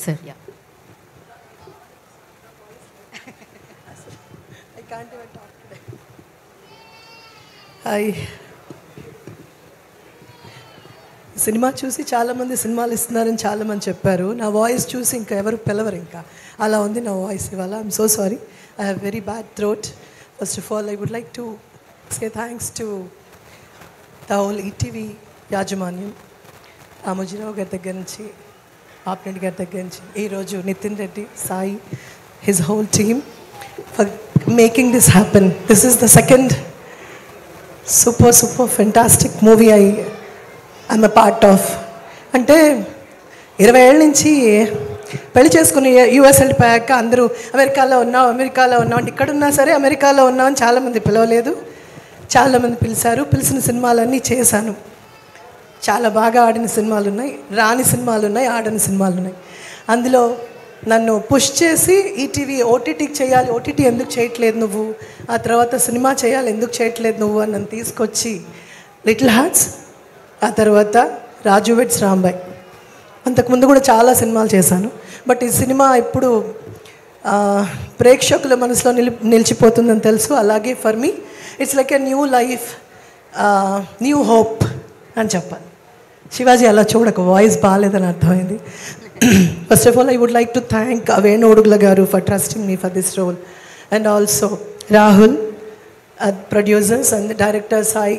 Sir. Yeah, hi. Cinema చూసి చాలామంది సినిమాలు ఇస్తున్నారని చాలామంది చెప్పారు. నా వాయిస్ చూసి ఇంకా ఎవరు పిలవరు, ఇంకా అలా ఉంది నా వాయిస్ ఇవాళ. I'm so sorry, I have very bad throat. First of all I would like to say thanks to the whole ETV యాజమాన్యం, రామోజీరావు గారి దగ్గర నుంచి, ఆప్నెట్ గారి దగ్గర నుంచి, ఈరోజు Nitin Reddy, Sai, his whole team for making this happen. This is the second super fantastic movie I'm a part of. అంటే 20 ఏళ్ళ నుంచి పెళ్లి చేసుకుని యూఎస్ వెళ్ళిపోయాక అందరూ అమెరికాలో ఉన్నాం అంటే ఇక్కడున్నా సరే అమెరికాలో ఉన్నామని చాలామంది పిలవలేదు, చాలామంది పిలిచారు. పిలిచిన సినిమాలన్నీ చేశాను. చాలా బాగా ఆడిన సినిమాలు ఉన్నాయి, రాని సినిమాలు ఉన్నాయి, ఆడని సినిమాలు ఉన్నాయి. అందులో నన్ను పుష్ చేసి ఈటీవీ ఓటీటీకి చేయాలి, ఓటీటీ ఎందుకు చేయట్లేదు నువ్వు, ఆ తర్వాత సినిమా చేయాలి ఎందుకు చేయట్లేదు నువ్వు అని నన్ను తీసుకొచ్చి లిటిల్ హార్ట్స్, ఆ తర్వాత రాజు వెడ్స్ రాంబాయ్, అంతకుముందు కూడా చాలా సినిమాలు చేశాను. బట్ ఈ సినిమా ఇప్పుడు ప్రేక్షకుల మనసులో నిలిచిపోతుందని తెలుసు. అలాగే for me it's like a new life, new hope అని చెప్పాలి. శివాజీ అలా చూడక, వాయిస్ బాగాలేదని అర్థమైంది. First of all I would like to thank Venu Udugula గారు for trusting me for this role, and also Rahul, producers and director Sai,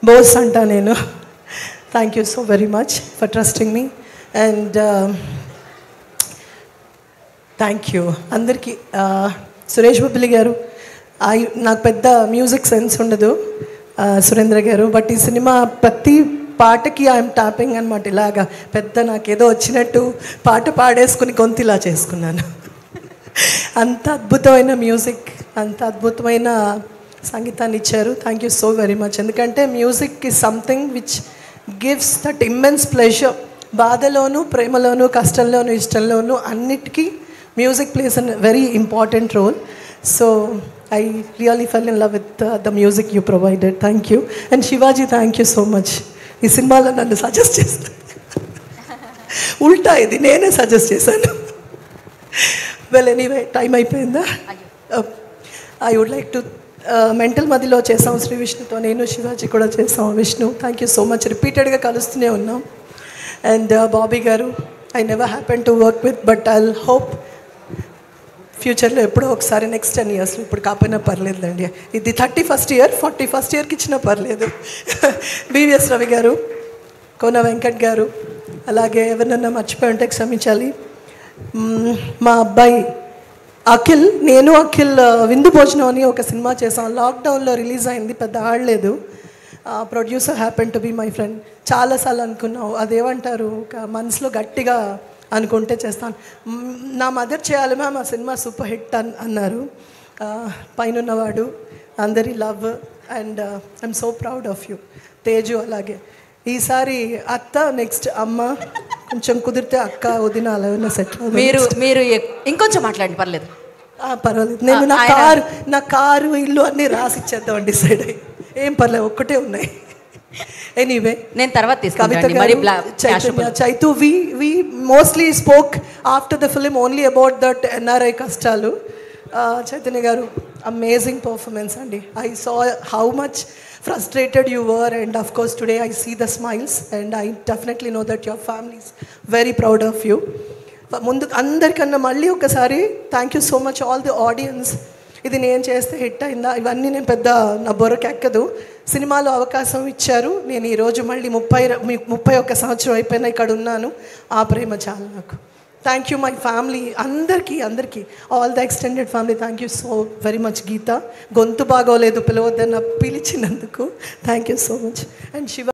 Bose అంటా నేను. Thank you so very much for trusting me. And thank you అందరికీ. సురేష్ బొబ్బిలి గారు, నాకు పెద్ద music sense ఉండదు, సురేంద్ర గారు, but ఈ సినిమా ప్రతి పాటకి ఐఎమ్ టాపింగ్ అనమాట. ఇలాగా పెద్ద నాకేదో వచ్చినట్టు పాట పాడేసుకుని గొంతు ఇలా చేసుకున్నాను. అంత అద్భుతమైన మ్యూజిక్, అంత అద్భుతమైన సంగీతాన్ని ఇచ్చారు. Thank you so very much. ఎందుకంటే music is something which gives that immense pleasure. బాధలోను, ప్రేమలోను, కష్టంలోను, ఇష్టంలోను అన్నిటికీ music plays an very important role. So I really fell in love with the music you provided. Thank you. And Shivaji, thank you so much. ఈ సినిమాలో నన్ను suggest చేస్తాను, ఉల్టా ఇది నేనే సజెస్ట్ చేశాను. వెల్ ఎనీవే, టైం అయిపోయిందా? I would like to Mental Madhilo చేసాం శ్రీ విష్ణుతో, నేను శివాజీ కూడా చేసాం. Vishnu, thank you so much. రిపీటెడ్గా కలుస్తూనే ఉన్నాం. అండ్ బాబీ గారు, I never happen to work with, but I hope ఫ్యూచర్లో ఎప్పుడో ఒకసారి నెక్స్ట్ 10 years, ఇప్పుడు కాకపోయినా పర్లేదులేండి. ఇది 31st year, 41st yearకి ఇచ్చినా పర్లేదు. బివిఎస్ రవి గారు, కోన వెంకట్ గారు, అలాగే ఎవరినన్నా మర్చిపోయి ఉంటే క్షమించాలి. మా అబ్బాయి అఖిల్, నేను అఖిల్ విందు భోజనం అని ఒక సినిమా చేసాం, లాక్డౌన్లో రిలీజ్ అయింది, పెద్ద ఆడలేదు. Producer happen to be my friend. చాలాసార్లు అనుకున్నావు, అదేమంటారు, ఒక మనసులో గట్టిగా అనుకుంటే చేస్తాను. నా మదర్ చేయాలి మ్యామ్, ఆ సినిమా సూపర్ హిట్ అన్నారు. పైనవాడు, అందరి love, and I'm so proud of you. Teju అలాగే. ఈసారి అత్త, నెక్స్ట్ అమ్మ, కొంచెం కుదిరితే అక్క, వదిన అలా ఉన్న సెట్. మీరు ఇంకొంచెం మాట్లాడండి, పర్లేదు. పర్వాలేదు. నేను నా కారు ఇల్లు అన్నీ రాసి ఇచ్చేద్దాం డిసైడ్ అయ్యి. ఏం పర్లేదు, ఒక్కటే ఉన్నాయి. ఎనీవే, నేను తర్వాత Chaitu, we mostly spoke after the film only about that NRI కష్టాలు. చైతన్య గారు, అమేజింగ్ పర్ఫార్మెన్స్ అండి. I saw how much frustrated you were, and of course today I see the smiles, and I definitely know that your family is very proud of you. ముందు అందరికన్నా మళ్ళీ ఒకసారి thank you so much all the audience. ఇది నేను చేస్తే hit అయిందా, ఇవన్నీ నేను పెద్ద నా బొరకెక్కదు. సినిమాలో అవకాశం ఇచ్చారు, నేను ఈరోజు మళ్ళీ 31 సంవత్సరం అయిపోయినా ఇక్కడ ఉన్నాను. ఆ ప్రేమ చాలు నాకు. థ్యాంక్ యూ మై ఫ్యామిలీ, అందరికీ all the extended family. Thank you so very much. Geetha, గొంతు బాగోలేదు, పిలవద్దని పిలిచినందుకు thank you so much. And Shiva